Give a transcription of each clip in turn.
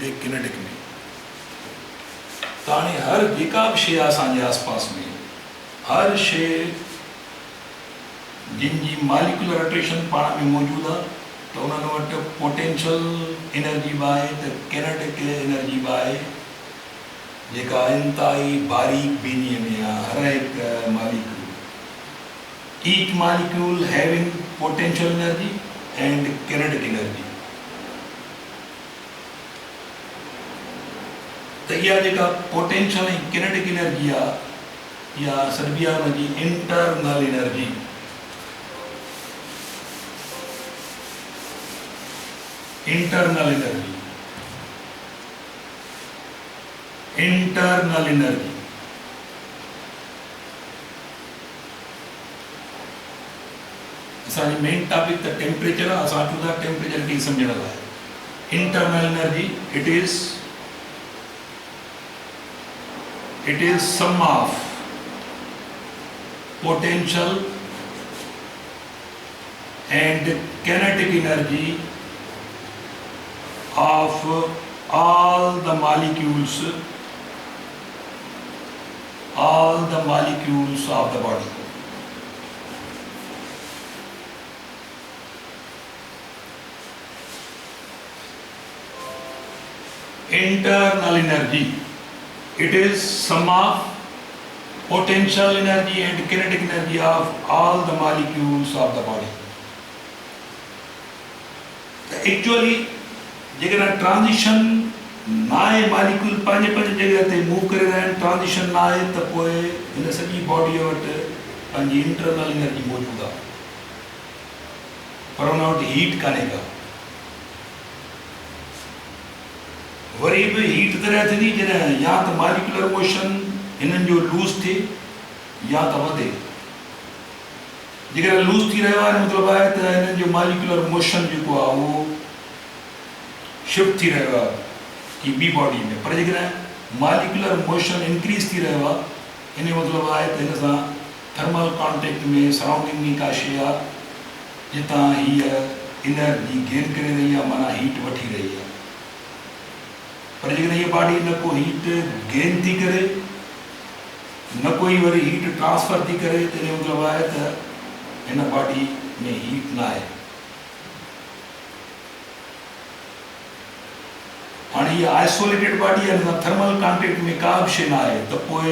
ॿिए किनेटिक में। त हाणे हर जेका बि शइ आहे असांजे आसपास में, हर शइ जिन जी मालिकुलर अट्रेक्शन पाण में मौजूदु आहे, त उन्हनि वटि पोटेंशियल एनर्जी बि आहे, त किनेटिक एनर्जी बि आहे, जेका इंतिहाई बारीक बीनीअ में आहे। हर हिकु molecule, each molecule having potential energy and kinetic energy. त इहा जेका पोटेंशियल ऐं किनेटिक एनर्जी आहे, इहा सॾिबी आहे हुनजी internal energy. Internal energy, internal energy. असांजी मेन टॉपिक त टेम्परेचर आहे, असां अचूं था टेम्परेचर खे सम्झण लाइ। Internal energy it is sum of potential and kinetic energy of all the molecules of the body. Internal energy, it is sum of potential energy and kinetic energy of all the molecules of the body. Actually, जेकॾहिं transition ना आहे, molecule पंहिंजे पंहिंजे जॻह ते move करे रहिया आहिनि, ट्रांजिशन ना आहे, त पोइ हिन सॼी बॉडीअ वटि पंहिंजी इंटरनल एनर्जी मौजूदु आहे, पर हुन वटि हीट कान्हे का। वरी बि हीट तॾहिं थींदी जॾहिं या त मालिकुलर मोशन हिननि जो लूज़ थिए या त वधे। जेकॾहिं लूज़ थी रहियो आहे, मतिलबु आहे त हिननि जो मालिकुलर मोशन जेको आहे उहो शिफ्ट थी रहियो आहे की ॿी बॉडी में। पर जेकॾहिं मालिकुलर मोशन इंक्रीज़ थी रहियो आहे, इन जो मतिलबु आहे त हिन सां थर्मल कॉन्टेक्ट में सराउंडिंग में का शइ आहे जितां हीअ एनर्जी गेन करे रही आहे, माना हीट वठी रही आहे। पर जेकॾहिं हीअ बॉडी न को हीट गेन थी करे, न कोई वरी हीट ट्रांसफर थी करे, त इन जो मतिलबु आहे त हिन बॉडी में हीट न आहे। हाणे हीअ आइसोलेटेड बॉडी आहे, हिन सां थर्मल कॉन्टेक्ट में का बि शइ न आहे, त पोइ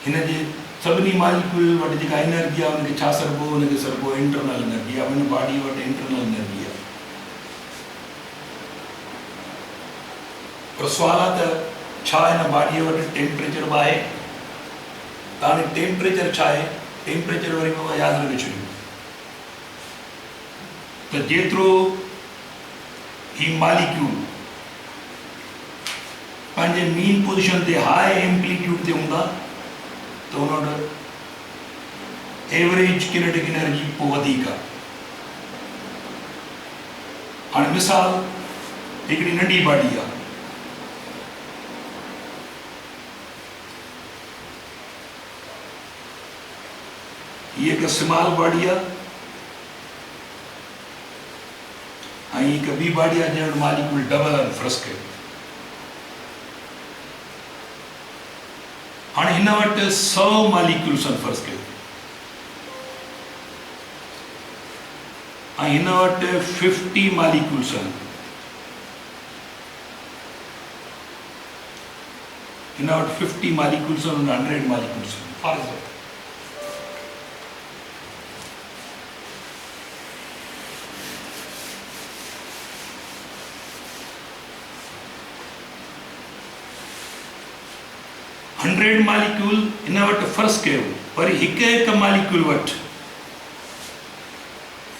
हिन जे सभिनी मालिक्यूल वटि जेका एनर्जी आहे हुनखे छा सॾिबो? हुनखे सॾिबो इंटरनल एनर्जी आहे। हिन बॉडी वटि इंटरनल एनर्जी आहे। पर सुवाल आहे त छा हिन बॉडीअ वटि टेम्परेचर बि आहे? त हाणे टेम्परेचर छा आहे? टेम्परेचर वरी मां यादि रखे छॾियो त जेतिरो ही मालिक्यूल पंहिंजे मीन पोजिशन ते हाई एम्पलीट्यूड ते हूंदा, त हुन वटि एवरेज किनेटिक एनर्जी पोइ वधीक आहे। हाणे मिसाल, हिकिड़ी नंढी बॉडी आहे, हीअ हिकु स्मॉल बॉडी आहे, ऐं हिकु ॿी बॉडी आहे जंहिं वटि मालिक्यूल डबल आहिनि, फ़र्ज़ कयो। हाणे हिन वटि 100 मालिक्यूल्स आहिनि, फ़र्ज़ कयो, ऐं हिन वटि 50 मालिक्यूल्स आहिनि। हिन वटि 50 मालिक्यूल्स आहिनि, 100 मालिक्यूल्स आहिनि। फॉर एग्जाम्पल, हंड्रेड मालिक्यूल हिन वटि फ़र्ज़ कयो, वरी हिकु हिकु मालिक्यूल वटि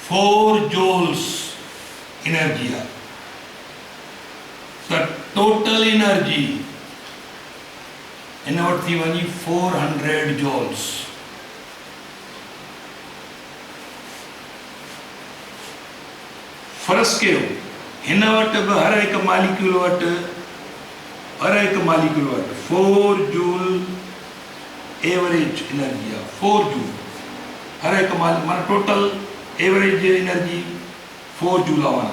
4 जूल्स एनर्जी आहे, त टोटल एनर्जी हिन वटि थी वञी 400 जूल्स। फ़र्ज़ कयो हिन वटि बि हर हिकु मालिक्यूल वटि 4 जूल एवरेज एनर्जी आहे। 4 जूल हर हिकु माना टोटल एवरेज एनर्जी 4 जूल आहे।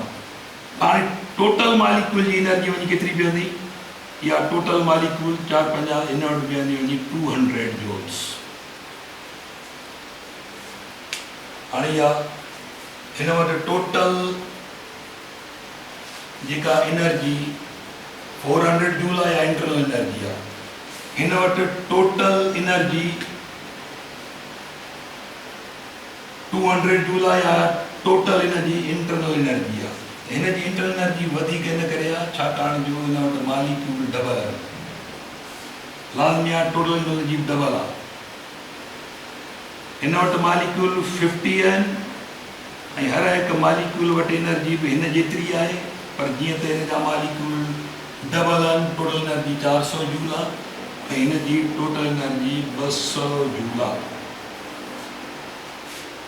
हाणे टोटल मालिक्यूल जी एनर्जी वञी केतिरी बीहंदी, या टोटल मालिक्यूल 4×5 इन वटि बीहंदी वञी 200 जूल्स। हाणे इहा हिन वटि टोटल जेका एनर्जी 400 जूल आहे या इंटरनल एनर्जी आहे, हिन वटि टोटल एनर्जी 200 जूल आहे या टोटल एनर्जी इंटरनल एनर्जी आहे। हिन जी इंटरनल एनर्जी वधीक इन करे आहे छाकाणि जो हिन वटि मालिक्यूल डबल आहे, लाज़मी आहे टोटल एनर्जी डबल आहे। हिन वटि मालिक्यूल 50 आहिनि ऐं हर हिकु मालिक्यूल वटि एनर्जी बि हिन जेतिरी आहे, पर जीअं त हिन जा मालिक्यूल डबल आहिनि, टोटल एनर्जी 400 जूल आहे ऐं हिन जी टोटल एनर्जी 200 जूल आहे।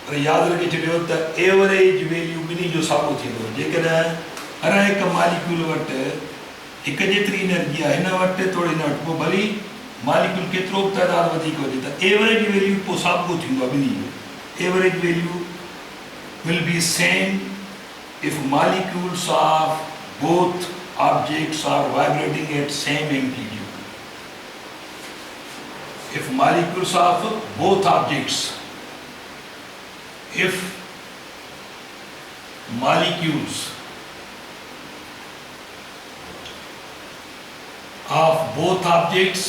पर यादि रखी छॾियो त एवरेज वैल्यू ॿिन्ही जो साॻियो थींदो। जेकॾहिं हर हिकु मालिक्यूल वटि हिकु जेतिरी एनर्जी आहे, हिन वटि थोरो हिन वटि, पोइ भली मालिक्यूल केतिरो बि तइदाद वधीक हुजे त एवरेज वैल्यू पोइ साॻियो थींदो आहे ॿिन्ही जो। Average value will be same if molecules of both objects are vibrating at same amplitude. If molecules of both objects, if molecules of both objects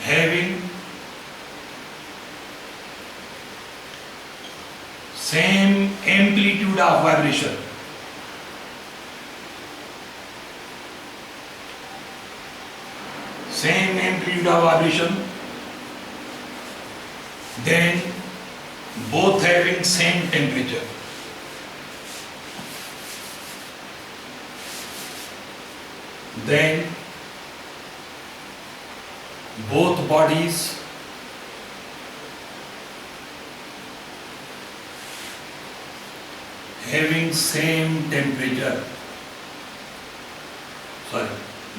having same amplitude of vibration, then both having same temperature, then both bodies having same temperature,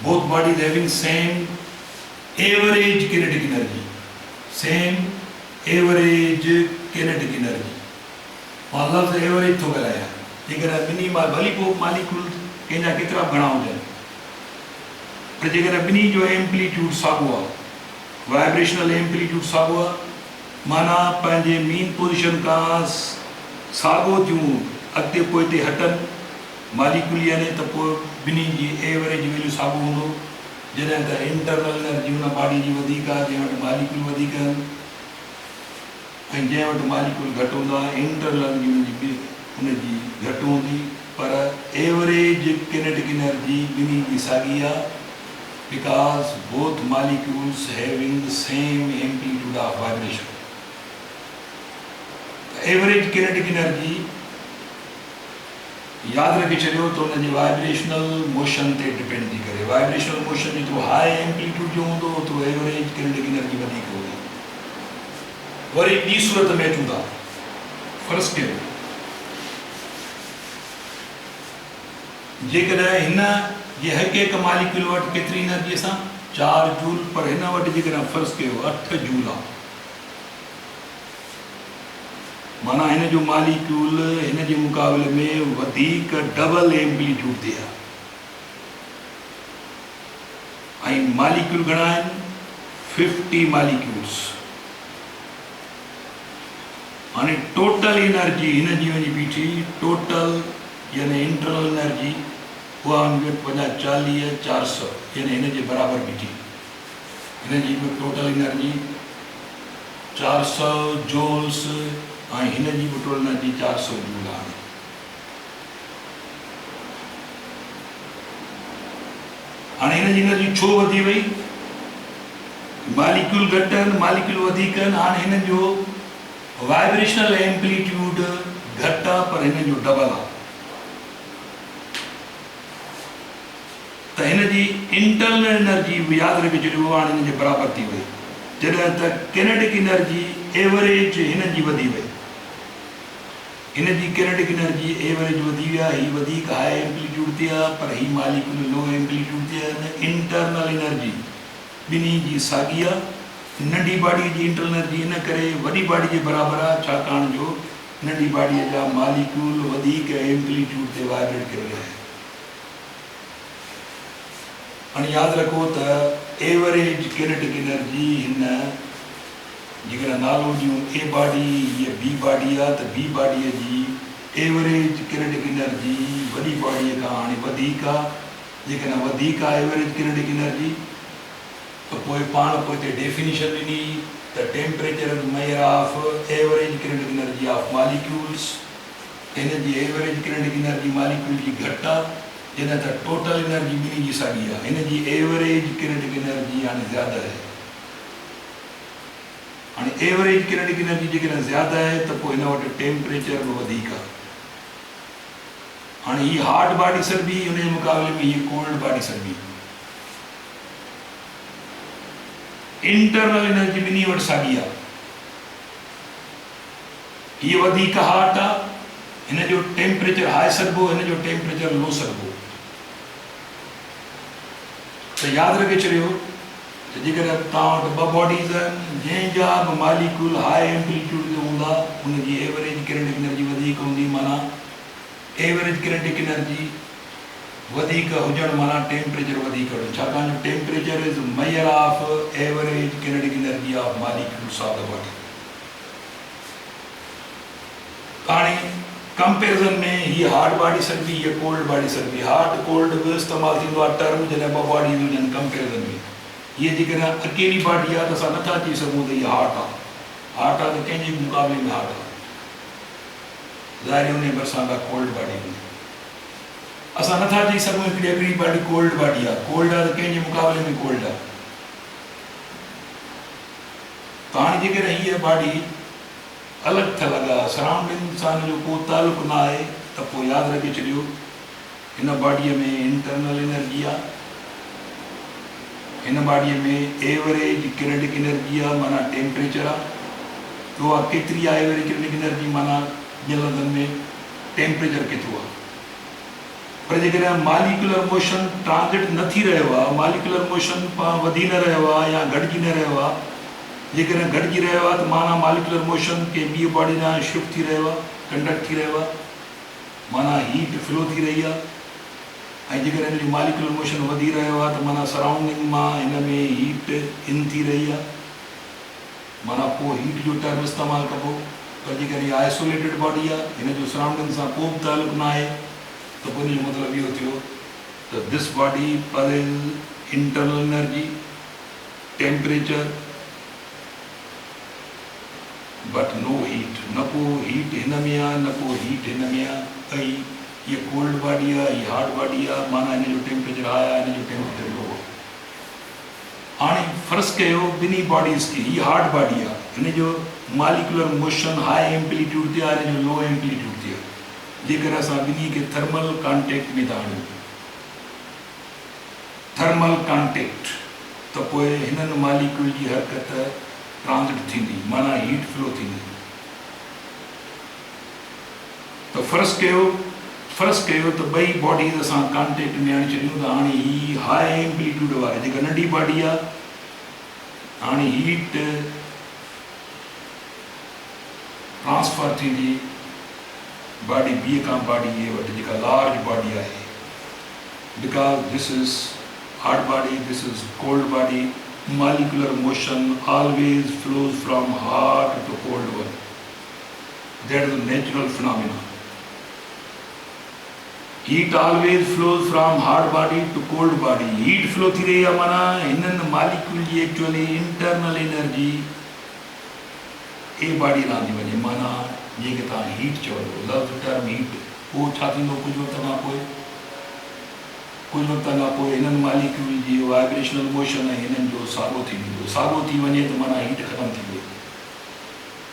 both bodies having same average kinetic energy, same average kinetic energy। मतलब average थो ॻाल्हायां, जेकॾहिं ॿिन्ही भली पोइ molecule कंहिंजा केतिरा घणा हुजनि, पर जेकॾहिं ॿिन्ही जो एम्पलीट्यूड साॻियो आहे, वाइब्रेशनल एम्पलीट्यूड साॻियो आहे, माना पंहिंजे मीन पोजिशन खां साॻियो थियूं अॻिते पोइते हटनि मालिक्यूल, यानी त पोइ ॿिन्ही जी एवरेज वैल्यू साॻियो हूंदो। जॾहिं त इंटरनल एनर्जी हुन बॉडी जी वधीक आहे जंहिं वटि मालिक्यूल वधीक आहिनि, ऐं जंहिं वटि मालिक्यूल घटि हूंदा इंटरनल एनर्जी हुनजी घटि हूंदी, पर एवरेज किनेटिक एनर्जी ॿिन्ही जी साॻी आहे, because both molecules having the same amplitude of vibration. Average kinetic energy यादि रखी छॾियो त हुनजे वाइब्रेशनल मोशन ते डिपेंड थी करे। वाइब्रेशनल मोशन जेतिरो हाई एम्पलीट्यूड जो हूंदो ओतिरो एवरेज किनेटिक एनर्जी वधीक हूंदी। वरी ॿी सूरत में अचूं था, फर्ज़ कयो जेकॾहिं हिन जे हिकु मालिक्यूल वटि केतिरी एनर्जी असां 4 जूल, पर हिन वटि जेकॾहिं फर्ज़ कयो 8 जूल आहे, माना हिन जो मालिक्यूल हिन जे मुक़ाबले में वधीक डबल एम्पलीट्यूड ते आहे, ऐं मालिक्यूल घणा आहिनि 50 मालिक्यूल्स। हाणे टोटल एनर्जी हिन जी वञी बीठी, टोटल यानी इंटरनल एनर्जी उहा वञी 50 40 400 यानी हिन जे बराबरि बीठी। हिन जी टोटल एनर्जी 400 जूल्स ऐं हिन जी बि टोटल एनर्जी 400 जूल आहे। हाणे हिन जी एनर्जी छो वधी वई? मालिक्यूल घटि आहिनि, मालिक्यूल वधीक आहिनि। हाणे हिन जो वाइब्रेशनल एम्पलीट्यूड घटि आहे, पर हिन जो डबल आहे, त हिन जी इंटरनल एनर्जी बि यादि रखी छॾियो हाणे हिन जे बराबरि थी वई। जॾहिं त किनेटिक एनर्जी एवरेज हिन जी वधी वई, हिन जी किनेटिक एनर्जी एवरेज वधी विया, हीअ वधीक हाई एम्पलीट्यूड ते आहे, पर हीअ मालिक्यूल लो एम्पलीट्यूड ते आहे। इंटरनल एनर्जी ॿिन्ही जी साॻी आहे। नंढी body ji internal energy in करे वॾी बॉडी जे बराबरि आहे, छाकाणि जो नंढी बॉडीअ जा मालिक्यूल वधीक एम्पलीट्यूड ते वाइब्रेट करे रहिया आहिनि। हाणे यादि रखो त एवरेज किनेटिक एनर्जी हिन जेकॾहिं नालो ॾियूं ए बॉडी हीअ बी बॉडी आहे त बी बॉडीअ जी एवरेज किनेटिक एनर्जी वॾी बॉडीअ खां हाणे वधीक आहे। जेकॾहिं वधीक आहे एवरेज किनेटिक एनर्जी त पोइ पाण पोइ हिते डेफिनेशन ॾिनी त temperature is measure of average kinetic energy of molecules. हिन जी एवरेज किनेटिक एनर्जी मॉलिक्यूल जी घटि आहे, जॾहिं त टोटल एनर्जी ॿिन्ही जी साॻी आहे। हिन जी एवरेज किनेटिक एनर्जी हाणे ज़्यादा आहे। हाणे एवरेज किनेटिक एनर्जी जेकॾहिं ज़्यादा आहे त पोइ हिन वटि टेम्परेचर बि वधीक आहे। हाणे हीअ हॉट बॉडी सर्वी हुन जे मुक़ाबले में हीअ कोल्ड बॉडी सर्वी। इंटरनल एनर्जी ॿिन्ही वटि साॻी आहे। हीअ वधीक हॉट आहे, हिन जो टेम्परेचर हाई सरबो, हिन जो टेम्परेचर लो सरबो। त यादि रखे छॾियो त जेकॾहिं तव्हां वटि ॿ बॉडीज़ आहिनि जंहिंजा बि मालिक्यूल हाई एम्पलीट्यूड ते हूंदा, उनजी एवरेज किनेटिक एनर्जी वधीक हूंदी, माना एवरेज किनेटिक एनर्जी वधीक हुजणु माना टेम्परेचर वधीक हुजणु। छाकाणि जो temperature is measure of average kinetic energy of molecules of the body. हाणे कंपेरिज़न में हीअ हॉट बॉडी सर्वी, हीअ कोल्ड बॉडी सर्वी। हॉट कोल्ड बि इस्तेमालु थींदो आहे टर्म जॾहिं ॿ बॉडीज़ हुजनि कंपेरिज़न में। हीअ जेकॾहिं अकेली बॉडी आहे त असां नथा अची सघूं त हीअ हॉट आहे। हॉट आहे त कंहिंजे मुक़ाबले में हॉट आहे, ज़ाहिर हुन भरिसां का कोल्ड बॉडी हूंदी। असां नथा चई सघूं हिकिड़ी बॉडी कोल्ड बॉडी आहे, कोल्ड आहे त कंहिंजे मुक़ाबले में कोल्ड आहे। त हाणे जेकॾहिं हीअ बॉडी अलॻि थियल आहे, सराउंडिंग सां हिन जो को तालुक़ु न आहे, त पोइ यादि रखे छॾियो हिन बॉडीअ में इंटरनल एनर्जी आहे, हिन बॉडीअ में एवरेज किनेटिक एनर्जी आहे माना टेम्परेचर आहे। ॿियो आहे केतिरी आहे एवरेज किनेटिक एनर्जी माना जलंदन में टेम्परेचर केतिरो आहे। पर जेकॾहिं मालिकुलर मोशन ट्रांज़िट न थी रहियो आहे, मालिकुलर मोशन वधी न रहियो आहे या घटिजी न रहियो आहे, जेकॾहिं घटिजी रहियो आहे त माना मालिकुलर मोशन के ॿी बॉडी ॾांहुं शिफ्ट थी रहियो आहे, कंडक्ट थी रहियो आहे, माना हीट फ्लो थी रही आहे। ऐं जेकॾहिं हिन जो मालिकुलर मोशन वधी रहियो आहे त माना सराउंडिंग मां हिन में हीट इन थी रही आहे, माना पोइ हीट जो टर्म इस्तेमालु कबो। पर जेकॾहिं आइसोलेटेड बॉडी आहे, हिन जो सराउंडिंग सां को बि तालुक़ु न आहे, त पोइ हिन जो मतिलबु इहो थियो त दिस बॉडी पर internal energy temperature but no heat. न को हीट हिन में आहे, न को हीट हिन में आहे। ऐं हीअ कोल्ड बॉडी आहे, हीअ हॉट बॉडी आहे, माना हिन जो टेम्परेचर हाई आहे, हिन जो टेम्परेचर लो आहे। हाणे फ़र्ज़ु कयो ॿिन्ही बॉडीज़ खे, हीअ हॉट बॉडी आहे, हिन जो मालिकुलर मोशन हाई एम्पलीट्यूड ते आहे, हिन जो लो एम्पलीट्यूड ते आहे। जेकर असां ॿिन्ही खे थर्मल कॉन्टेक्ट में था आणियूं, थर्मल कॉन्टेक्ट, त पोइ हिननि मालिक्यूल जी हरकत ट्रांज़िट थींदी, माना हीट फ्लो थींदी। त फ़र्ज़ु कयो त ॿई बॉडीज़ असां कॉन्टेक्ट में आणे छॾियूं त हाणे ही हाई एम्पलीट्यूड वारी जेका नंढी बॉडी आहे, हाणे हीट ट्रांसफर थींदी बॉडी ॿी खां बॉडी ए वटि जेका लार्ज बॉडी आहे। Because this is hot body, this is cold body, molecular motion always flows from hot to cold one. That is a natural phenomenon. Heat always flows from hot body to cold body. Heat flow थी रही है माना हिनन molecule जी actually internal energy ए body ना थी वञे, माना जेके तव्हां हीट चओ लफ्ज़ टर्म हीट, उहो छा थींदो कुझु वक़्त खां पोइ, कुझु वक़्त खां पोइ हिननि मालिक्यूल जी वाइब्रेशनल मोशन आहे, हिननि जो साॻियो थी वेंदो। साॻियो थी वञे त माना हीट ख़तमु थी वई।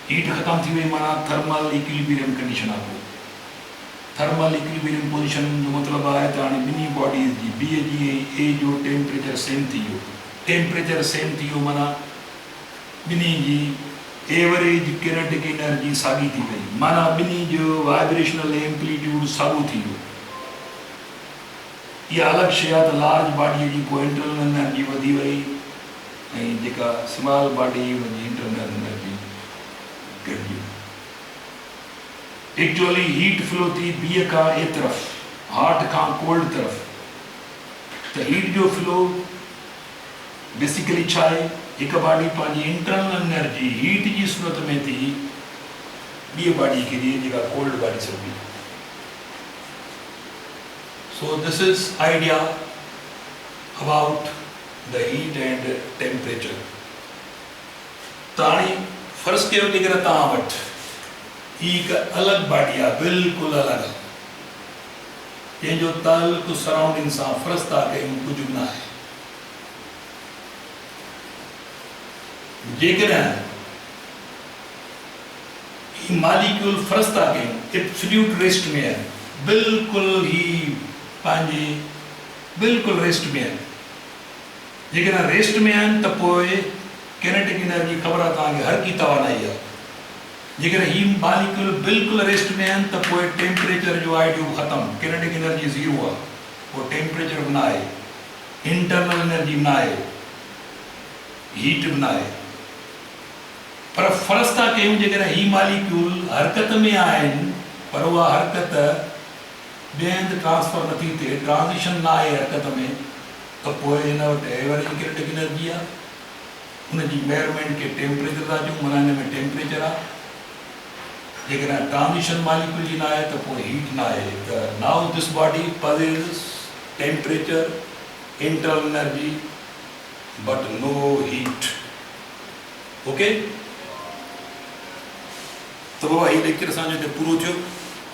हीट ख़तमु थी वई माना थर्मल इक्विलिब्रियम कंडीशन आहे। पोइ थर्मल इक्विलिब्रियम पोजीशन जो मतिलबु आहे त हाणे ॿिन्ही बॉडीज़ जी बी जी ए जो टेम्परेचर सेम थी वियो। टेम्परेचर सेम थी वियो माना ॿिन्ही जी एवरेज किनेटिक एनर्जी साॻी थी वई, माना ॿिन्ही जो वाइब्रेशनल एम्पलीट्यूड साॻियो थी वियो। इहा अलॻि शइ आहे त लार्ज बॉडीअ जी को इंटरनल एनर्जी वधी वई ऐं जेका स्मॉल बॉडी हुनजी इंटरनल एनर्जी घटिजी। एक्चुअली हीट फ्लो थी बी का ए तरफ़, हार्ट का कोल्ड तरफ़। तो हीट जो फ्लो बेसिकली छा है, एक बॉडी पांजी इंटरनल एनर्जी हीट की सूरत में थी बी बॉडी के लिए जेका कोल्ड बॉडी से हुई। So this is idea about the heat and temperature. ताणी फर्स्ट के वठी करे तव्हां वटि एक अलग बॉडी आहे, बिल्कुलु अलग, जंहिंजो ताल्लुक सराउंडिंग सां फर्ज़ था कयूं कुझु बि न आहे। जेकॾहिं ही मालिक्यूल फर्ज़ था कयूं एब्सोल्यूट रेस्ट में आहिनि, बिल्कुलु ही पंहिंजे बिल्कुलु रेस्ट में आहिनि। जेकॾहिं रेस्ट में आहिनि त पोइ किनेटिक एनर्जी ख़बर आहे तव्हांखे हर की तवानाई आहे। जेकॾहिं ही मालिक्यूल बिल्कुलु रेस्ट में आहिनि त पोइ टेम्परेचर जो आइडियो ख़तमु, किनेटिक एनर्जी ज़ीरो आहे, पोइ टेम्परेचर बि न आहे, इंटरनल एनर्जी बि न आहे, हीट बि न आहे। पर फ़र्ज़ था कयूं जेकॾहिं ही मालिक्यूल हरकत में आहिनि पर उहा हरकत ॿिए हंधि ट्रांसफर नथी थिए, ट्रांज़िशन न आहे हरकत में, त पोइ हिन वटि एवरेज किनेटिक एनर्जी आहे। हुनजी मेजरमेंट खे टेम्परेचर था चऊं, माना हिन में टेम्परेचर आहे। जेकॾहिं ट्रांज़िशन मालिक्यूल जी न आहे त पोइ हीट न आहे। त now this body possesses temperature, internal energy but no heat. Okay, त बाबा हीउ लेक्चर असांजो हिते पूरो थियो।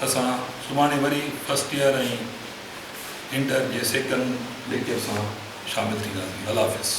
असां सुभाणे वरी फर्स्ट ईयर ऐं इंटर जे सेकंड लेक्चर सां शामिलु थींदासीं। अल्लाह हाफ़िज़।